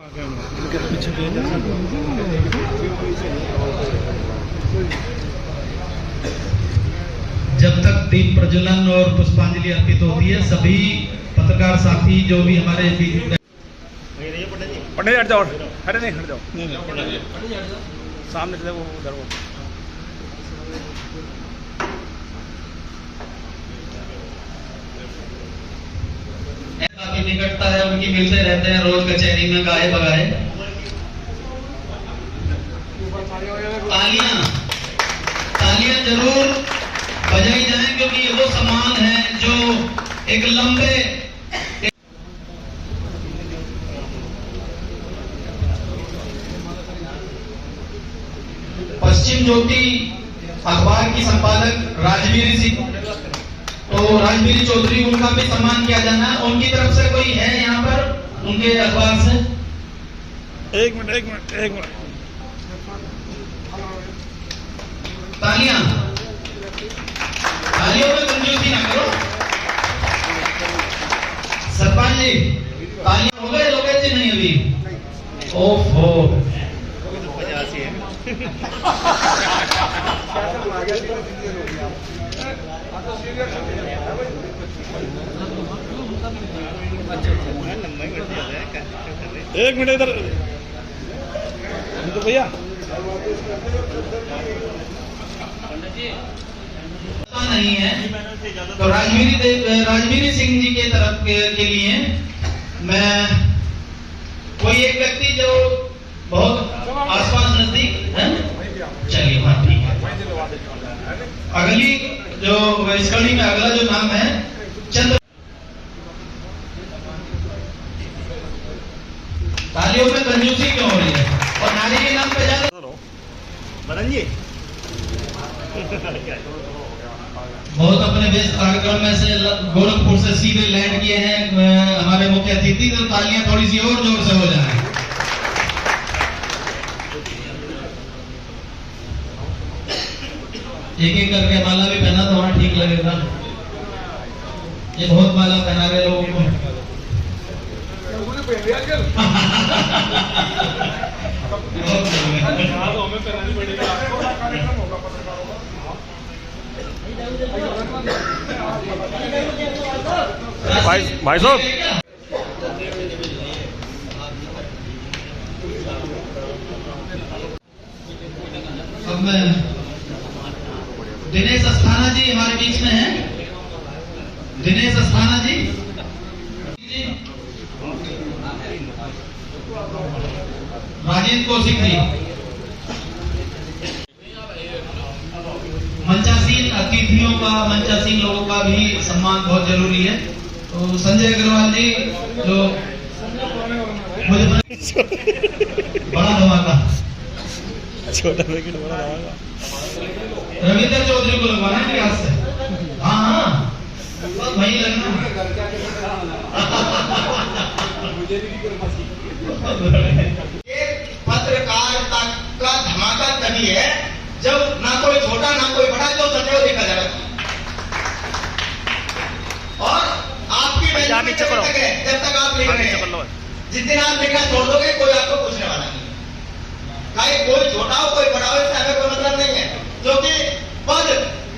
जब तक दीप प्रज्वलन और पुष्पांजलि अर्पित होती है, सभी पत्रकार साथी जो भी हमारे पंडित जी हट जाओ, हट नहीं हट जाओ, सामने चले वो उधर वो काफी निकटता है उनकी, मिलते रहते हैं रोज कचहरी में गाए बगाए। तालियां जरूर बजाई जाए, क्योंकि ये वो सम्मान है जो एक लंबे पश्चिम ज्योति अखबार की संपादक राजवीर सिंह, तो राजवीर चौधरी, उनका भी सम्मान किया जाना है। उनकी तरफ से कोई है यहाँ पर उनके अखबार से? एक मिनट तालियों में कंजूसी ना करो। सरपंच जी तालियां हो गए लोग जी? नहीं अभी। ओफो एक मिनट इधर तो भैया नहीं है, तो राजवीर सिंह जी के तरफ के लिए मैं कोई एक व्यक्ति जो बहुत आसपास नजदीक है, चलिए हाँ ठीक है। अगली जो इस कड़ी में अगला जो नाम है चंद्र। तालियों में कंजूसी क्यों हो रही है? और नारी के नाम पे ज्यादा बदन जी बहुत अपने व्यस्त कार्यक्रम में से गोरखपुर से सीधे लैंड किए हैं हमारे मुख्य अतिथि, तो तालियां थोड़ी सी और जोर से हो जाए। एक एक करके माला भी पहना तो वहां ठीक लगेगा। ये बहुत माला पहना रहे लोगों को। भाई साहब अब मैं दिनेश अस्थाना जी हमारे बीच में हैं। दिनेश अस्थाना जी, राजेंद्र कौशिक जी, मंचासीन अतिथियों का, मंचासीन लोगों का भी सम्मान बहुत जरूरी है। तो संजय अग्रवाल जी जो मुझे बड़ा धमाका, छोटा पैकेट बड़ा धमाका, रविंद्र चौधरी को लगवाना है आज से। हाँ हाँ वही लगना। पत्रकारिता का धमाका तभी है जब ना कोई छोटा ना कोई बड़ा, जो सदैव देखा जाएगा। और आपकी जब तक आप लिख रहे हैं, जिस दिन आप लिखना छोड़ दोगे कोई आपको पूछने वाला नहीं है। कोई छोटा हो कोई बड़ा हो, इससे हमें कोई मतलब नहीं है, क्योंकि पद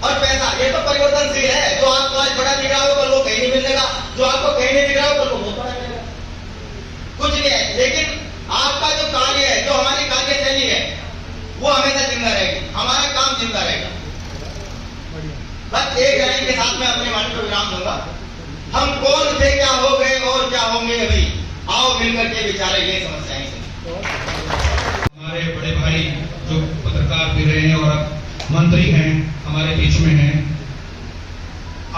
और पैसा ये तो परिवर्तनशील है। जो आपको आज बड़ा दिख रहा हो कल वो कहीं नहीं मिलेगा, जो आपको कहीं नहीं दिख रहा हो कल वो बहुत बड़ा मिलेगा। कुछ नहीं है, लेकिन आपका जो कार्य है, जो हमारी कार्यशैली है, वो हमेशा जिंदा रहेगी, हमारा काम जिंदा रहेगा। बस एक लाइन के साथ में अपने वाणी को विराम दूंगा। हम कौन थे, क्या हो गए और क्या होंगे अभी, आओ मिलकर के विचारे ये समस्याएं। हमारे बड़े भाई जो पत्रकार भी रहे हैं और मंत्री हैं हमारे बीच में हैं।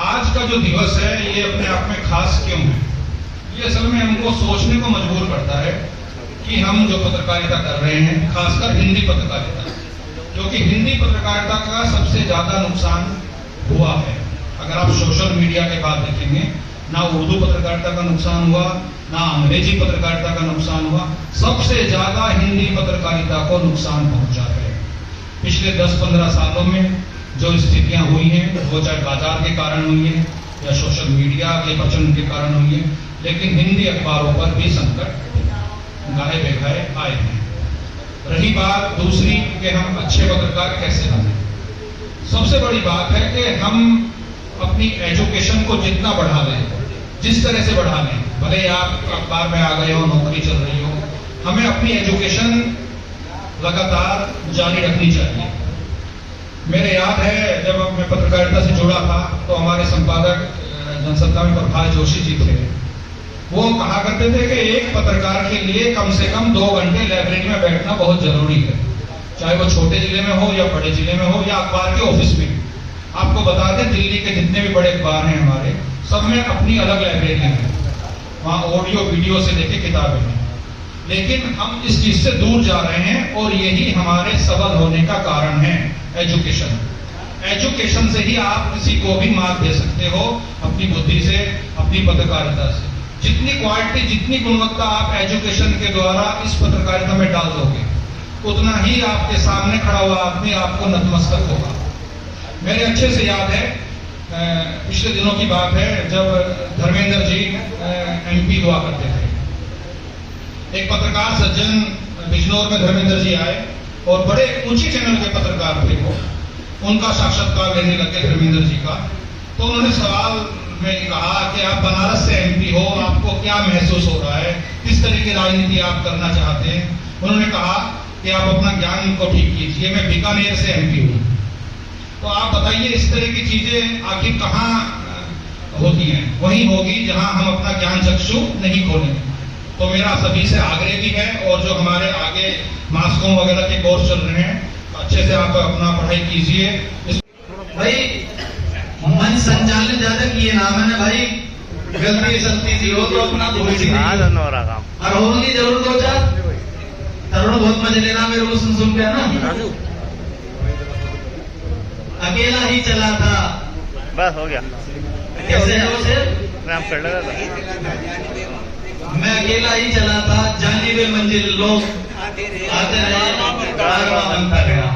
आज का जो दिवस है ये अपने आप में खास क्यों है? ये असल में हमको सोचने को मजबूर करता है कि हम जो पत्रकारिता कर रहे हैं, खासकर हिंदी पत्रकारिता, क्योंकि हिंदी पत्रकारिता का सबसे ज्यादा नुकसान हुआ है। अगर आप सोशल मीडिया के बाद देखेंगे, ना उर्दू पत्रकारिता का नुकसान हुआ, ना अंग्रेजी पत्रकारिता का नुकसान हुआ, सबसे ज्यादा हिंदी पत्रकारिता को नुकसान पहुंचा है। पिछले 10-15 सालों में जो स्थितियां हुई हैं, वो चाहे बाजार के कारण हुई है या सोशल मीडिया के प्रचलन के कारण हुई है, लेकिन हिंदी अखबारों पर भी संकट गाए बेगाए आए हैं। रही बात दूसरी कि हम अच्छे पत्रकार कैसे बने, सबसे बड़ी बात है कि हम अपनी एजुकेशन को जितना बढ़ा लें, जिस तरह से बढ़ा लें, भले आप अखबार में आ गए हो, नौकरी चल रही हो, हमें अपनी एजुकेशन लगातार जारी रखनी चाहिए। मेरे याद है जब मैं पत्रकारिता से जुड़ा था तो हमारे संपादक जनसत्ता में प्रभात जोशी जी थे। वो कहा करते थे कि एक पत्रकार के लिए कम से कम 2 घंटे लाइब्रेरी में बैठना बहुत जरूरी है, चाहे वो छोटे जिले में हो या बड़े जिले में हो या अखबार के ऑफिस में। आपको बता दें दिल्ली के जितने भी बड़े अखबार हैं हमारे, सब में अपनी अलग लाइब्रेरी है, वहाँ ऑडियो वीडियो से लेके किताबें हैं। लेकिन हम इस चीज से दूर जा रहे हैं और यही हमारे सबल होने का कारण है एजुकेशन। एजुकेशन से ही आप किसी को भी मार्क दे सकते हो, अपनी बुद्धि से, अपनी पत्रकारिता से। जितनी क्वालिटी, जितनी गुणवत्ता आप एजुकेशन के द्वारा इस पत्रकारिता में डाल दोगे, उतना ही आपके सामने खड़ा हुआ आदमी आपको नतमस्तक होगा। मेरे अच्छे से याद है, पिछले दिनों की बात है, जब धर्मेंद्र जी MP हुआ करते थे। एक पत्रकार सज्जन बिजनौर में धर्मेंद्र जी आए और बड़े ऊंचे चैनल के पत्रकार थे वो, उनका साक्षात्कार लेने लगे धर्मेंद्र जी का। तो उन्होंने सवाल में कहा कि आप बनारस से MP हो, आपको क्या महसूस हो रहा है, किस तरह की राजनीति आप करना चाहते हैं। उन्होंने कहा कि आप अपना ज्ञान को ठीक कीजिए, मैं बीकानेर से MP हूँ। तो आप बताइए इस तरह की चीजें आखिर कहाँ होती हैं? वही होगी जहां हम अपना ज्ञान चक्षु नहीं खोलेंगे। तो मेरा सभी से आग्रह भी है, और जो हमारे आगे मास कॉम वगैरह के कोर्स चल रहे हैं, अच्छे से आप अपना पढ़ाई कीजिए। भाई मन संचालन ज्यादा किए ना, मैंने भाई गलती सलती सी हो तो अपना थोड़ी और होगी जरूर दो चार। तरुण बहुत मजे ले रहा मेरे को सुन के ना। अकेला ही चला था, बस हो गया। कैसे है वो शेर? नाम कर लगा था। मैं अकेला ही चला था, जानी बे मंजिल लोग आते रहे, कारवां बनता गया।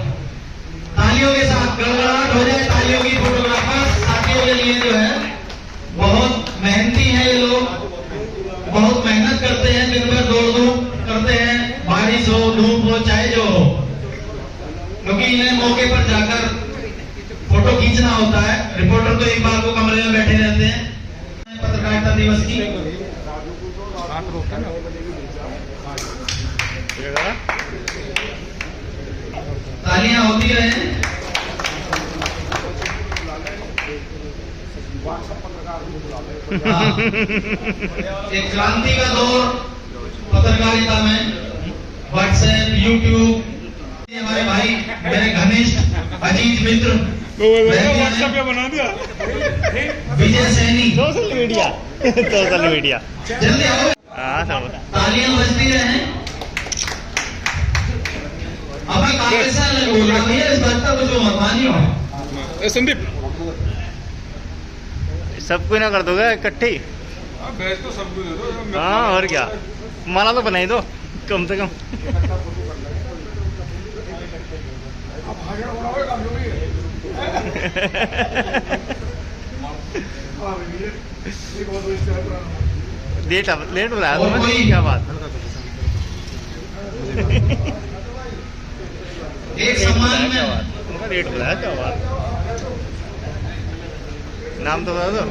तालियों के साथ गड़गड़ाहट हो जाए तालियों की। फोटोग्राफर साथियों के लिए जो है बहुत मेहनती है ये लोग, बहुत मेहनत करते हैं, दिन भर दौड़ धूप करते हैं, बारिश हो धूप हो चाहे जो हो, क्योंकि इन्हें मौके पर जाकर फोटो खींचना होता है। रिपोर्टर तो एक बार को कमरे में बैठे रहते हैं। पत्रकारिता दिवस की तालियां होती रहे। एक क्रांति का दौर पत्रकारिता में, व्हाट्सएप, यूट्यूब, हमारे भाई मेरे घनिष्ठ अजीत मित्र व्हाट्सएप पे बना दिया विजय सैनी, सोशल मीडिया जल्दी आओ। हाँ सब तालियां बजती रहे। अब मैं कांग्रेस से बोल रहा भैया, इस बात का कुछ मतमानी हो। संदीप सबको ना कर दोगे इकट्ठे ही? तो सबको दे दो। हाँ और क्या, माला तो बनाई दो कम से कम। लेट बुलाया तुमने, क्या बात? एक सम्मान में तुमका लेट बुलाया, क्या बात? नाम तो बता दो।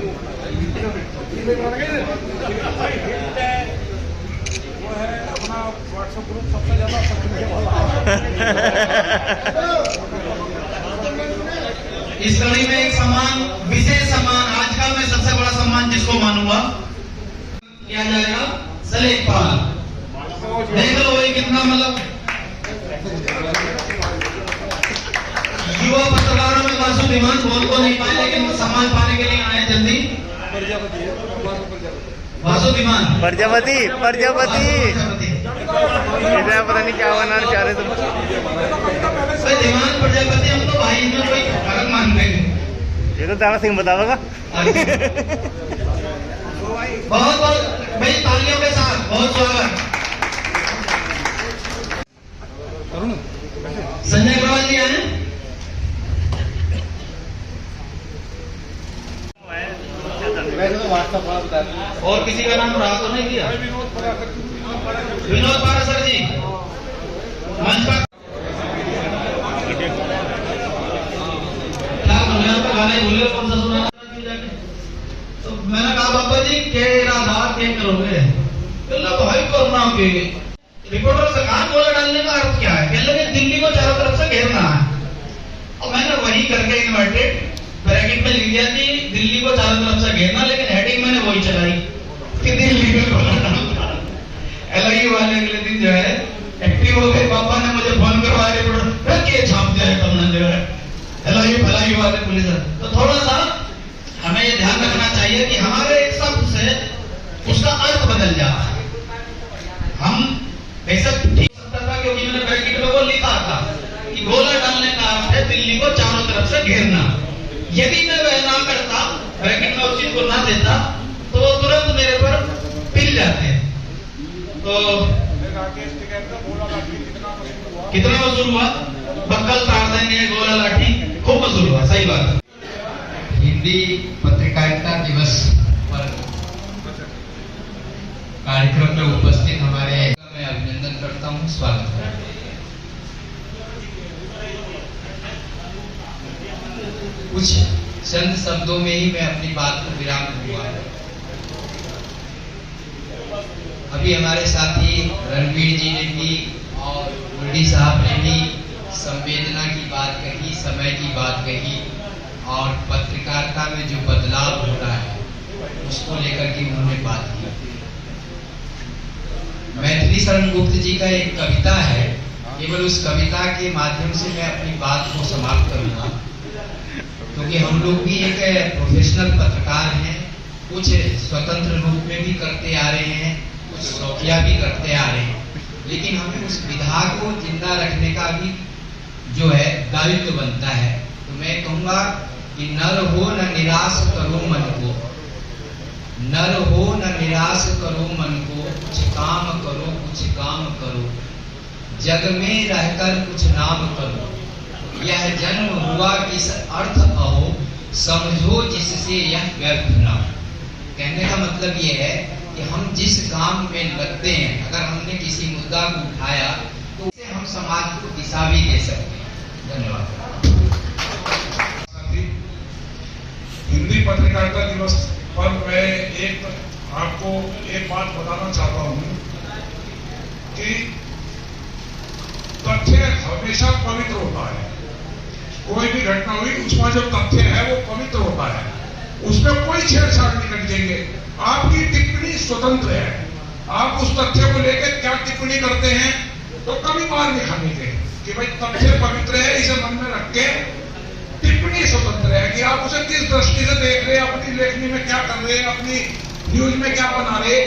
इस कड़ी में एक सम्मान, विशेष सम्मान, आज का मैं सबसे बड़ा सम्मान जिसको मानूंगा किया जाएगा, सलेखपाल। देख लो ये कितना, मतलब युवा पत्रकारों में वासुदेवन बोल को नहीं पाए, लेकिन सम्मान पाने के लिए आए जल्दी। वासुदेवन प्रजापति इधर पता नहीं क्या बनाना चाह रहे तुम। दीवान प्रजापति हम तो भाई में कोई फर्क मानते हैं। ये तो तारा सिंह बताओगा। बहुत बहुत भाई तालियों के साथ बहुत स्वागत। संजय अग्रवाल जी आए। और किसी का नाम रहा तो नहीं किया? विनोद पारासर जी मंच पर। क्या गाने बोले कौन सा सुना? तो मैंने कहा बाबा जी के इरादा क्या करोगे? कहला भाई करना के रिपोर्टर से कहा गोला डालने का अर्थ क्या है? कहने लगे दिल्ली को चारों तरफ से घेरना है। और मैंने वही करके इन्वर्टेड ब्रैकेट में लिख दिया कि दिल्ली को चारों तरफ से घेरना, लेकिन हेडिंग मैंने वही चलाई कि दिल्ली में गोला डालना। एलआई वाले अगले दिन जो है एक्टिव हो गए, पापा ने मुझे फोन करवाया रिपोर्टर के छाप दिया है तुमने जो है एलआई फलाई वाले पुलिस। तो थोड़ा सा हमें ये ध्यान रखना चाहिए कि हमारे एक शब्द से उसका अर्थ बदल जाता है। हम बेशक ठीक सकता था क्योंकि मैंने ब्रैकेट में वो लिखा था कि गोला डालने का अर्थ है दिल्ली को चारों तरफ से घेरना। यदि मैं वह ना करता, ब्रैकेट में उस चीज को ना देता, तो वो तुरंत मेरे पर पिल जाते। तो कितना वसूल हुआ? बक्कल तार देंगे, गोला लाठी, खूब वसूल हुआ। सही बात। हिंदी पत्रकारिता दिवस पर कार्यक्रम में उपस्थित हमारे मैं अभिनंदन करता हूं, स्वागत है। कुछ चंद शब्दों में ही मैं अपनी बात को विराम दूंगा। अभी हमारे साथी रणवीर जी ने भी और मुरली साहब ने भी संवेदना की बात कही, समय की बात कही और पत्रकारिता में जो बदलाव हो रहा है उसको लेकर के उन्होंने बात की। मैथिली शरण गुप्त जी का एक कविता है, केवल उस कविता के माध्यम से मैं अपनी बात को समाप्त करूंगा, क्योंकि हम लोग भी एक प्रोफेशनल पत्रकार हैं, कुछ स्वतंत्र रूप में भी करते आ रहे हैं, कुछ शौकिया भी करते आ रहे हैं, लेकिन हमें उस विधा को जिंदा रखने का भी जो है दायित्व बनता है। तो मैं कहूंगा कि नर हो न निराश करो मन को, नर हो न निराश करो मन को, कुछ काम करो, कुछ काम करो, जग में रहकर कुछ नाम करो, यह जन्म हुआ किस अर्थ अहो, समझो जिससे यह व्यर्थ ना हो। कहने का मतलब यह है कि हम जिस काम में लगते हैं, अगर हमने किसी मुद्दा को उठाया तो उससे हम समाज को दिशा भी दे सकते हैं। धन्यवाद। हिंदी पत्रकारिता दिवस पर मैं आपको एक बात बताना चाहता हूं कि तथ्य हमेशा पवित्र होता है। कोई भी घटना हुई उसमें जो तथ्य है वो पवित्र होता है, उसमें कोई छेड़छाड़ नहीं करनी चाहिए। आपकी टिप्पणी स्वतंत्र है, आप उस तथ्य को लेकर क्या टिप्पणी करते हैं तो कभी मार नहीं खानी चाहिए कि भाई तथ्य पवित्र है, इसे मन में रख के टिप्पणी स्वतंत्र है कि आप उसे किस दृष्टि से देख रहे हैं, अपनी लेखनी में क्या कर रहे हैं, अपनी न्यूज में क्या बना रहे।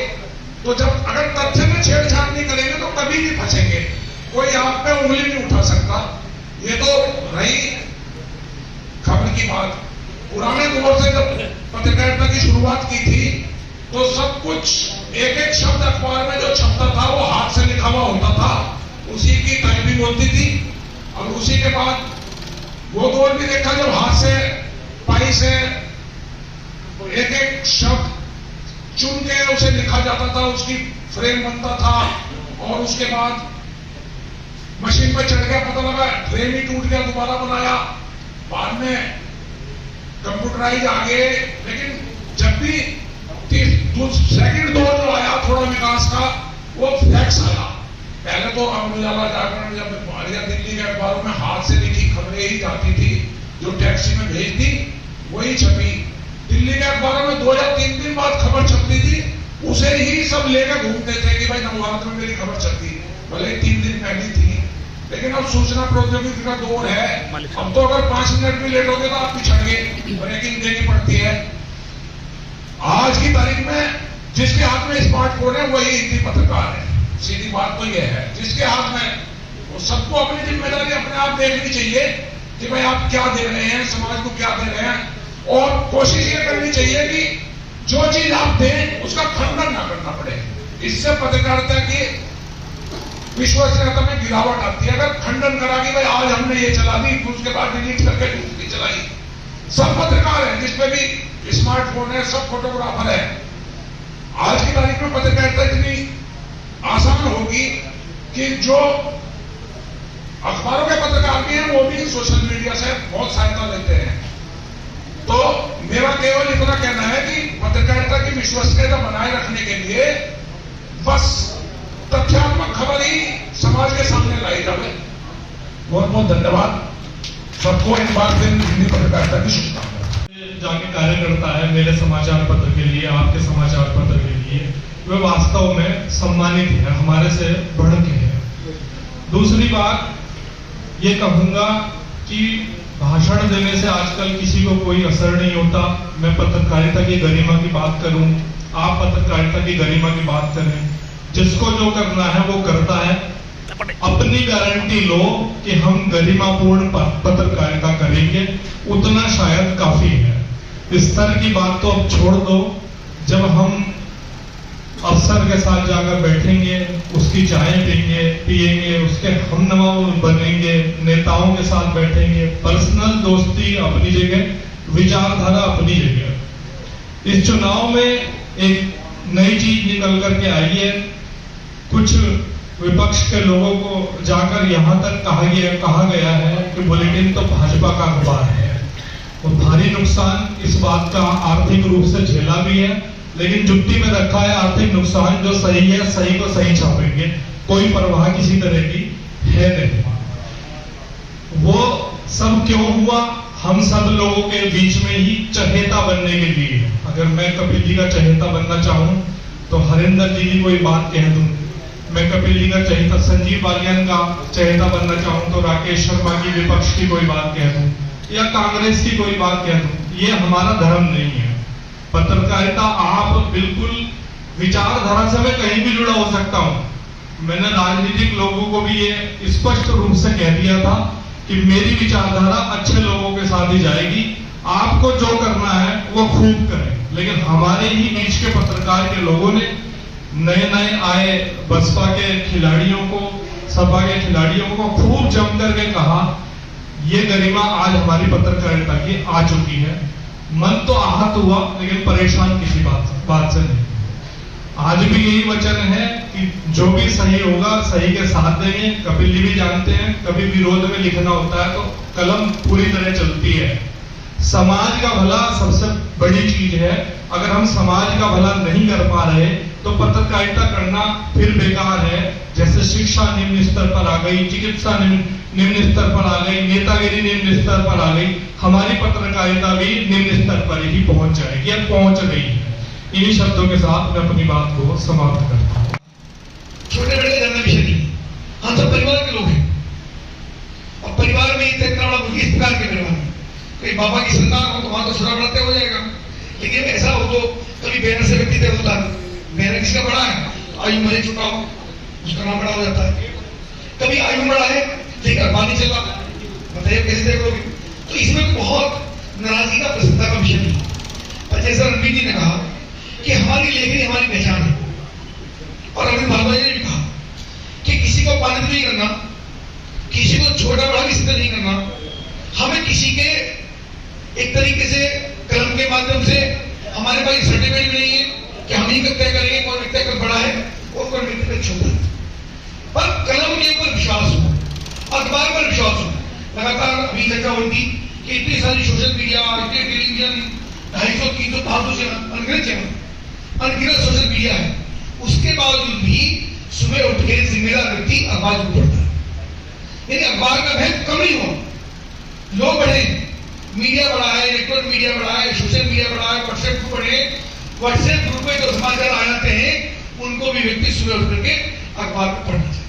तो जब अगर तथ्य में छेड़छाड़ नहीं करेंगे तो कभी नहीं फंसेंगे, कोई आप पे उंगली नहीं उठा सकता। ये तो रही खबर की बात। पुराने दौर से जब पत्रकारिता की शुरुआत की थी तो सब कुछ एक एक शब्द अखबार में जो छपता था वो हाथ से लिखा हुआ होता था, उसी की टाइपिंग होती थी। और उसी के बाद वो दौर भी देखा जब हाथ से पाई से एक एक शब्द चुन के उसे लिखा जाता था, उसकी फ्रेम बनता था और उसके बाद मशीन पर चढ़ गया, पता लगा फ्रेम ही टूट गया, दोबारा बनाया, बाद में कंप्यूटराइज आ गए। लेकिन जब भी सेकंड दौर जो आया थोड़ा विकास का, वो फैक्स आया। पहले तो अमर उजाला जागरण जब दिल्ली के अखबारों में हाथ से लिखी खबरें ही जाती थी, जो टैक्सी में भेज दी वही छपी। दिल्ली के अखबारों में 2 या 3 दिन बाद खबर छपती थी, उसे ही सब लेकर घूमते थे कि भाई नवभारत में मेरी खबर छपी, भले 3 दिन पहले थी। लेकिन अब सूचना प्रौद्योगिकी का दौर है, अब तो अगर 5 मिनट भी लेट हो गए तो आप पिछड़ गए, ब्रेकिंग देनी पड़ती है। आज की तारीख में जिसके हाथ में स्मार्टफोन है वही हिंदी पत्रकार है। सीधी बात तो यह है, जिसके हाथ में, वो सबको अपनी जिम्मेदारी अपने आप देखनी चाहिए कि भाई आप क्या दे रहे हैं, समाज को क्या दे रहे हैं। और कोशिश ये करनी चाहिए कि जो चीज आप दें उसका खंडन ना करना पड़े। इससे पत्रकारिता की विश्वसनीयता में गिरावट आती है। अगर खंडन करा कि भाई आज हमने ये चला दी, उसके बाद डिलीट करके दूसरी चलाई। सब पत्रकार हैं, जिसपे भी स्मार्टफोन है, सब फोटोग्राफर है। आज की तारीख में पत्रकारिता इतनी आसान होगी कि जो अखबारों के पत्रकार भी हैं वो भी सोशल मीडिया से बहुत सहायता लेते हैं। तो मेरा केवल इतना कहना है कि पत्रकारिता की विश्वसनीयता बनाए रखने के लिए बस तथ्यात्मक खबर ही समाज के सामने लाई जाए। बहुत बहुत धन्यवाद सबको एक बार फिर हिंदी पत्रकारिता की शुभकामनाएं। जाके कार्य करता है मेरे समाचार पत्र के लिए, आपके समाचार पत्र के लिए, वे वास्तव में सम्मानित है, हमारे से बढ़ के है। दूसरी बात ये कहूंगा कि भाषण देने से आजकल किसी को कोई असर नहीं होता। मैं पत्रकारिता की गरिमा की बात करूं, आप पत्रकारिता की गरिमा की बात करें, जिसको जो करना है वो करता है। अपनी गारंटी लो कि हम गरिमापूर्ण पत्रकारिता करेंगे, उतना शायद काफी है। स्तर की बात तो अब छोड़ दो। जब हम अफसर के साथ जाकर बैठेंगे, उसकी चाय पिएंगे, उसके हमनवा बनेंगे, नेताओं के साथ बैठेंगे, पर्सनल दोस्ती अपनी जगह, विचारधारा अपनी जगह। इस चुनाव में एक नई चीज निकल करके आई है। कुछ विपक्ष के लोगों को जाकर यहां तक कहा गया है कि बुलेटिन तो भाजपा का अखबार है, और भारी नुकसान इस बात का आर्थिक रूप से झेला भी है, लेकिन जुत्ती में रखा है आर्थिक नुकसान। जो सही है सही को सही छापेंगे, कोई परवाह किसी तरह की है नहीं। वो सब क्यों हुआ? हम सब लोगों के बीच में ही चहेता बनने के लिए। अगर मैं कपिल जी का चहेता बनना चाहूं तो हरिंदर जी की कोई बात कह दूं, मैं कपिल जी का चहेता, संजीव बालियान का चहेता बनना चाहूं तो राकेश शर्मा की विपक्ष की कोई बात कह दूं, या कांग्रेस की कोई बात कह दूं। ये हमारा धर्म नहीं है। पत्रकारिता आप बिल्कुल विचारधारा से मैं कहीं भी जुड़ा हो सकता हूं। मैंने राजनीतिक लोगों को भी ये स्पष्ट रूप से कह दिया था कि मेरी विचारधारा अच्छे लोगों के साथ ही जाएगी, आपको जो करना है वो खूब करें। लेकिन हमारे ही बीच के पत्रकार के लोगों ने नए आए बसपा के खिलाड़ियों को, सपा के खिलाड़ियों को खूब जम करके कहा, ये गरिमा आज हमारी पत्रकारिता की आ चुकी है। मन तो आहत हुआ, लेकिन परेशान किसी बात से नहीं। आज भी यही वचन है कि जो भी सही होगा सही के साथ देंगे। कपिल जी भी जानते हैं, कभी विरोध में लिखना होता है तो कलम पूरी तरह चलती है। समाज का भला सबसे बड़ी चीज है। अगर हम समाज का भला नहीं कर पा रहे तो पत्रकारिता करना फिर बेकार है। जैसे शिक्षा निम्न स्तर पर आ गई, चिकित्सा निम्न स्तर पर आ गई, नेतागिरी निम्न स्तर पर आ गई, हमारी पत्रकारिता भी निम्न स्तर पर ही पहुंच जाएगी या पहुंच गई है। इन्हीं शब्दों के साथ मैं अपनी बात को समाप्त करता हूँ। छोटे बड़े जानना विषय नहीं, हम सब परिवार के लोग हैं। और परिवार में इतना बड़ा मुझे इस प्रकार के परिवार में कहीं बाबा की संतान हो तो वहां तो छोटा बड़ा तय हो जाएगा। लेकिन ऐसा हो तो कभी बहन से व्यक्ति तय होता है, बहन किसका बड़ा है, आयु मरे चुका हो उसका नाम बड़ा हो जाता है। कभी आयु बड़ा है लेकिन अखबार नहीं चला, बताइए कैसे तय करोगे? तो इसमें बहुत नाराजगी का प्रसन्नता का विषय नहीं। पर जैसा रणबीर जी ने कहा कि हमारी लेखनी हमारी पहचान है, और अमित भारद्वाज ने भी कहा कि किसी को पालित नहीं करना, किसी को छोटा बड़ा भी सिद्ध नहीं करना। हमें किसी के एक तरीके से कलम के माध्यम से हमारे पास सर्टिफिकेट भी नहीं है कि हम ही तय करेंगे कौन व्यक्ति कल बड़ा है और कौन व्यक्ति छोटा है। पर कलम के ऊपर विश्वास हो, अखबार पर विश्वास हो। लगातार अभी चर्चा होती कि इतनी सारी सोशल मीडिया, इतने टेलीविजन, 250, 300, 500 चैनल, अनगिनत सोशल मीडिया है, उसके बावजूद भी सुबह उठ के जिम्मेदार व्यक्ति अखबार को पढ़ता है। यानी अखबार का महत्व कम नहीं हो, लोग बढ़े, मीडिया बढ़ा है, इलेक्ट्रॉनिक मीडिया बढ़ा है, सोशल मीडिया बढ़ा है, व्हाट्सएप ग्रुप बढ़े। व्हाट्सएप ग्रुप में जो समाचार आ जाते हैं उनको भी व्यक्ति सुबह उठ करके अखबार को पढ़ना चाहिए,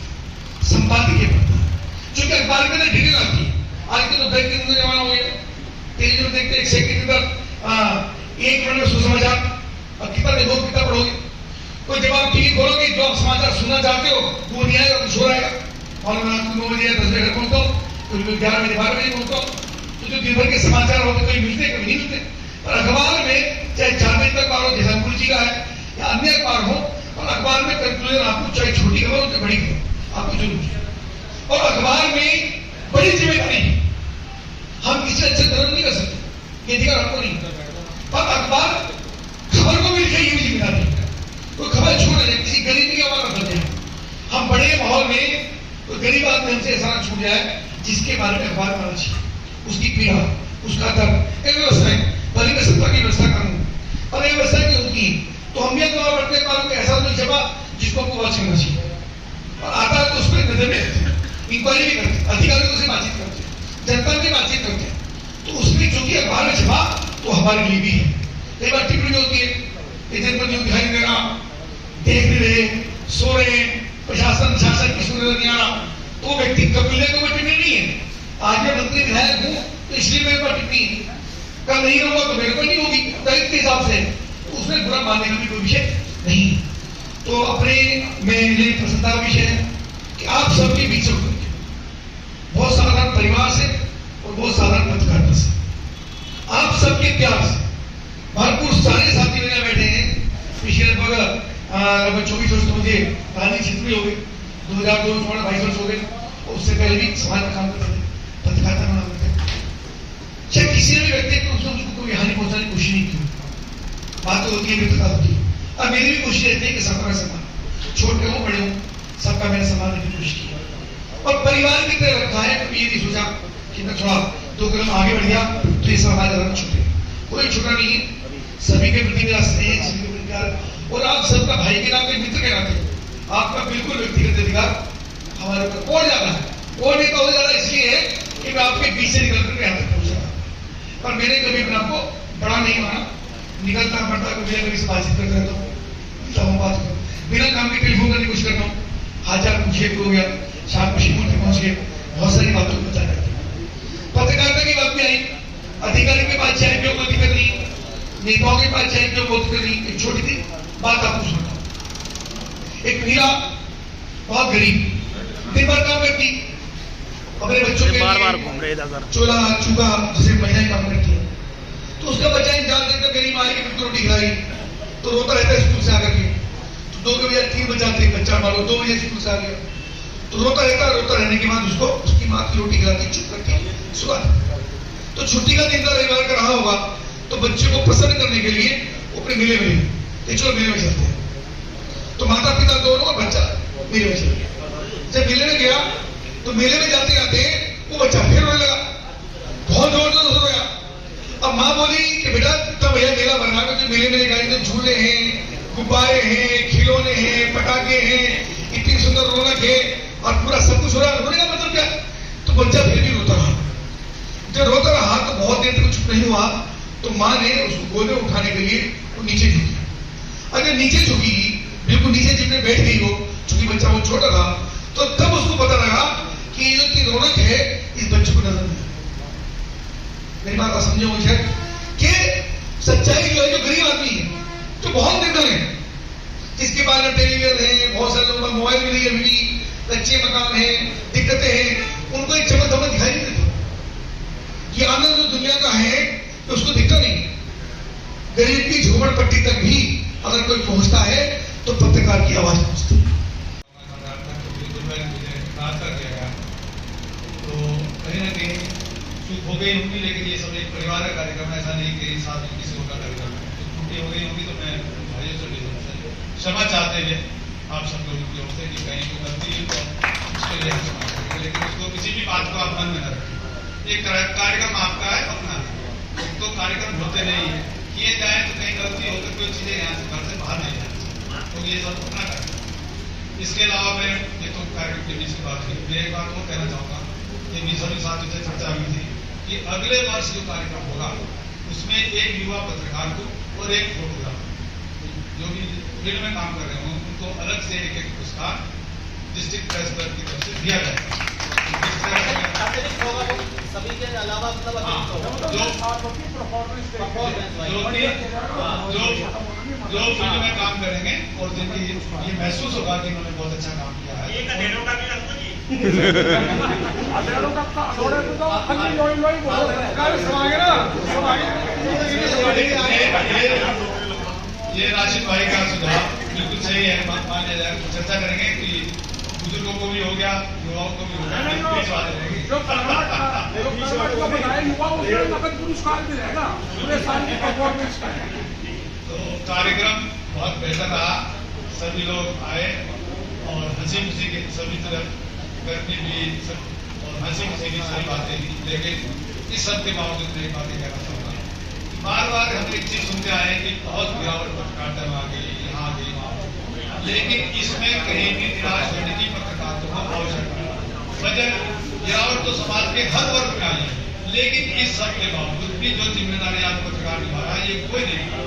संपादकीय पढ़ता है, क्योंकि अखबार में डिटेल आती है। आजकल तो ब्रेकिंग न्यूज जमाना हो गया, टेलीविजन देखते 1 सेकंड के अंदर 1 मिनट में सुसमाचार, और कितना देखो कितना पढ़ोगे। तो जब आप टीवी खोलोगे, जो आप समाचार सुनना चाहते हो वो नहीं आएगा, कुछ हो रहेगा। और मैं आपको 9 बजे 10 बजे पहुंचता हूँ, कभी 11 बजे 12 बजे पहुंचता हूँ। तो जो दिन भर के समाचार होते कभी मिलते कभी नहीं मिलते। और अखबार में चाहे 4 बजे तक अखबार हो, जैसा अंकुर जी का है, या अन्य अखबार हो, और अखबार में कंक्लूजन आपको चाहे छोटी खबर हो चाहे बड़ी खबर आपको जरूर है। और अखबार में बड़ी जिम्मेदारी है, हम किसी अच्छे धर्म नहीं कर सकते, ये अधिकार हमको नहीं। पर अखबार खबर को भी लिखे, ये भी जिम्मेदारी है। कोई खबर छोड़ दे, किसी गरीब की आवाज कर दे, हमसे ऐसा ना छूट जाए जिसके बारे में अखबार में आना चाहिए, उसकी पीड़ा, उसका दर्द। एक व्यवस्था है, भले मैं सत्ता की व्यवस्था करूँ और ये व्यवस्था की होती तो हम भी अखबार पढ़ते हैं, ऐसा तो छपा जिसको हमको वॉच करना चाहिए और आता है तो उस पर नजर में रखते, इंक्वायरी भी करते, अधिकारी से बातचीत करते, जनता से बातचीत करते। तो उसमें जो कि अखबार में छपा तो हमारे लिए भी है। कई बार टिप्पणी होती है, इधर पर जो दिखाई दे रहा, देख नहीं रहे, सो रहे, प्रशासन शासन की सुनने नहीं आ रहा, तो व्यक्ति कपिले को टिप्पणी नहीं है। आज मैं मंत्री विधायक हूँ तो इसलिए मेरे पर टिप्पणी है, कल नहीं होगा तो मेरे पर नहीं होगी दायित्व के हिसाब से, तो उसमें बुरा मानने का भी कोई विषय नहीं। तो अपने मेरे प्रसन्नता का विषय है कि आप सबके बीच में बहुत साधारण परिवार से और बहुत साधारण पत्रकारिता से, आप सबके प्यार से भरपूर सारे साथी मेरे बैठे हैं। पिछले लगभग 24 वर्ष तो मुझे राजनीतिक क्षेत्र में हो गए, 2002 22 वर्ष हो गए, और उससे पहले भी समाज में काम करते थे, पत्रकारिता में काम करते थे। चाहे किसी ने भी व्यक्ति को उसको कोई हानि पहुंचाने की कोशिश नहीं की, बात होती है मित्रता होती है। अब मेरी भी कोशिश रहती है कि सबका सम्मान, छोटे हो बड़े हो सबका मैंने सम्मान देने की कोशिश की और परिवार की तरह रखा है। कभी ये नहीं सोचा कि मैं थोड़ा 2 कदम आगे बढ़ गया तो ये सब हमारे घर में छूटे, कोई छूटा नहीं है। सभी के प्रति मेरा स्नेह, सभी के प्रति प्यार और आप सबका भाई के नाते, मित्र के नाते आपका बिल्कुल व्यक्तिगत अधिकार हमारे ऊपर और ज्यादा है। और नहीं तो और ज्यादा इसलिए है कि मैं आपके बीच से निकल कर यहाँ तक पहुंचा, पर मैंने कभी अपने आपको बड़ा नहीं माना, निकलता पड़ता कभी कभी से बातचीत करता रहता हूँ, बात करूँ बिना काम के टेलीफोन करने की कोशिश करता हूँ, हाजार पूछिए हो गया, शाम को शिमूल के पहुंच गए, बहुत सारी बातों को बता करते। पत्रकारिता की बात में आई, अधिकारी के पास चाहे क्यों कोई दिक्कत नहीं, नेताओं के पास चाहे क्यों कोई दिक्कत नहीं। एक छोटी सी बात आपको सुनाता हूँ। एक महिला बहुत गरीब, दिन भर काम करती, अपने बच्चों के लिए चूल्हा चूल्हा जिसे महिलाएं काम करती है, तो उसका बच्चा इंतजार देकर गरीब आए कि बिल्कुल रोटी खिलाई, तो रोता रहता है स्कूल से आकर के। तो 2 बजे 3 बजे आते बच्चा मान लो 2 बजे स्कूल से आ गया, तो रोता रहता, रोता रहने के बाद उसको उसकी माँ की रोटी खिलाती, चुप करके सुबह। तो छुट्टी का दिन था, रविवार का रहा होगा, तो बच्चे को प्रसन्न करने के लिए अपने मेले में चलो मेले में चलते हैं। तो माता पिता दोनों और बच्चा मेले में चल गया। जब मेले में गया तो मेले में जाते जाते वो बच्चा फिर रोने लगा, बहुत जोर जोर से रोया। अब माँ बोली कि बेटा तब भैया मेला बना रहा है, मेले में लेकर तो झूले हैं, गुब्बारे हैं, खिलौने हैं, पटाखे हैं, इतनी सुंदर रौनक है और पूरा सब कुछ हो रहा है, रोने का मतलब क्या? तो बच्चा फिर भी रोता रहा। जब रोता रहा तो बहुत देर तक चुप नहीं हुआ, तो माँ ने उसको गोद में उठाने के लिए वो नीचे झुकी। अगर नीचे झुकी, बिल्कुल नीचे जिसमें बैठ गई हो, चूंकि बच्चा वो छोटा था, तो तब उसको पता लगा कि ये जो रौनक है इस बच्चे को नजर नहीं। मेरी बात समझो मुझे कि सच्चाई जो है, जो गरीब आदमी है, जो बहुत निर्धन है, जिसके पास टेलीविजन है, बहुत सारे लोगों का मोबाइल भी नहीं है, कच्चे मकान है, दिक्कतें हैं, उनको एक चमक दमक दिखाई नहीं देती। ये आनंद जो दुनिया का है तो उसको दिखता नहीं। गरीब की झोपड़पट्टी तक भी अगर कोई पहुंचता है तो पत्रकार की आवाज पहुंचती है। तो कहीं ना कहीं चूक हो गई होंगी, लेकिन ये सब एक परिवार का कार्यक्रम है, ऐसा नहीं कि साथ में किसी का कार्यक्रम है। तो त्रुटि हो गई होगी तो मैं भाइयों से क्षमा चाहते हैं आप सब लोगों की ओर से कि कहीं कोई गलती है तो उसके लिए क्षमा करेंगे, लेकिन उसको किसी भी बात को आप मन में न रखें। ये कार्यक्रम आपका है अपना, तो कार्यक्रम होते नहीं है, किए जाए तो कहीं गलती होकर कोई चीजें यहाँ से घर से बाहर नहीं जाती, तो ये सब अपना कार्यक्रम। इसके अलावा मैं ये तो कार्यक्रम के बीच की बात हुई, मैं एक बात और कहना चाहूँगा, ये भी सभी साथियों से चर्चा हुई थी कि अगले वर्ष जो कार्यक्रम होगा उसमें एक युवा पत्रकार को और एक फोटोग्राफर जो भी फील्ड में काम कर रहे हों उनको अलग से एक पुरस्कार डिस्ट्रिक्ट प्रेस क्लब की तरफ से दिया जाएगा। सभी के अलावा जो फील्ड में काम करेंगे और जिनकी ये महसूस होगा कि इन्होंने बहुत अच्छा काम किया है, ये राशिद भाई का सुझाव बिल्कुल सही है, मान्य जाए। चर्चा करेंगे कि बुजुर्गों को भी हो गया, युवाओं को भी हो गया। तो कार्यक्रम बहुत बेहतर रहा, सभी लोग आए और हंसी खुशी के सभी तरफ करनी भी सब और हंसी खुशी भी सारी बातें थी, लेकिन इस सब के बावजूद मैं एक बातें कहना चाहूँगा। बार बार हम एक चीज सुनते आए कि बहुत गिरावट पत्रकारिता में आ गई, यहाँ आ गई, लेकिन इसमें कहीं भी निराश होने की पत्रकारिता को आवश्यकता है। वजह गिरावट तो समाज के हर वर्ग में आई है, लेकिन इस सब के बावजूद भी जो जिम्मेदारी आप पत्रकार निभा रहा है ये कोई नहीं निभा।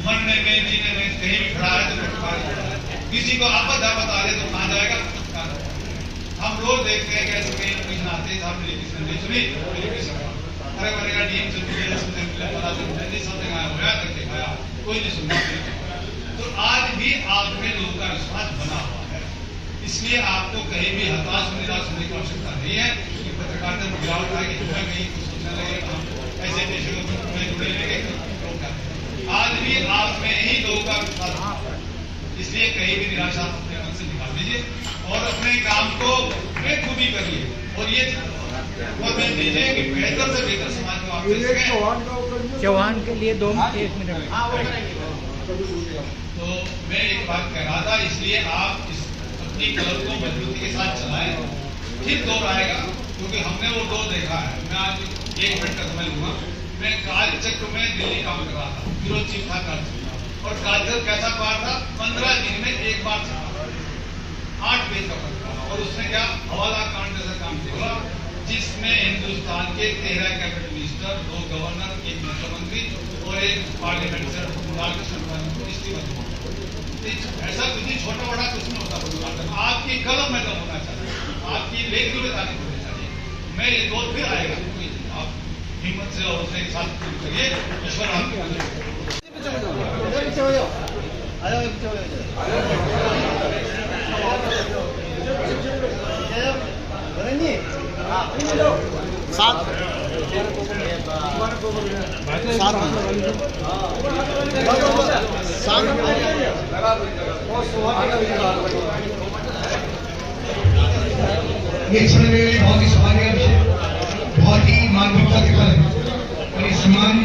मरने में जीने में कहीं भी खड़ा है तो पत्रकार खड़ा है। किसी को आपदा बता रहे तो कहाँ जाएगा पत्रकार। हम रोज देखते हैं कि ऐसे कहीं ना कहीं आते हैं, साहब मेरी किसी ने सुनी, मेरी किसी ने अरे बनेगा डीएम से समथिंग आया होया तक दिखाया, कोई नहीं सुनना। तो आज भी आप में लोगों का विश्वास बना हुआ है, इसलिए आपको कहीं भी हताश और निराश होने की आवश्यकता नहीं है कि पत्रकारिता में गिरावट आएगी तो मैं कहीं कुछ सोचने लगे हम ऐसे पेशे में जुड़े लगे। आज भी आप में ही लोगों का विश्वास बना हुआ है, इसलिए कहीं भी निराशा अपने मन से निकाल दीजिए और अपने काम को बेखूबी करिए और ये मैं दीजिए कि बेहतर से बेहतर समाज को आप चौहान के लिए 1 मिनट। तो मैं एक बात कह रहा था, इसलिए आप इस अपनी कलम को मजबूती के साथ चलाएं। फिर दौर आएगा, क्योंकि हमने वो दौर देखा है। मैं आज 1 मिनट का समय लूंगा। मैं कालचक्र में दिल्ली काम कर रहा था, ब्यूरो चीफ था कालचक्र, और कालचक्र कैसा पार था, 15 दिन में एक बार छपा, 8 पेज का पत्र, और उसने क्या हवाला कांड जैसा काम किया, जिसमें हिंदुस्तान के 13 कैबिनेट मिनिस्टर, 2 गवर्नर, 1 मुख्यमंत्री और 1 पार्लियामेंट से ऐसा कुछ नहीं, छोटा बड़ा कुछ नहीं होता। आपकी कलम में दम होना चाहिए, आपकी लेखनी में तारीफ होनी चाहिए। मैं ये दौर फिर आएगा, आप हिम्मत से और उसके साथ करिए। ईश्वर आपको ये समय मेरे लिए बहुत ही सौभाग्य का विषय, बहुत ही मानवीयता दिखा है और इस समान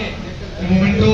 मोमेंटो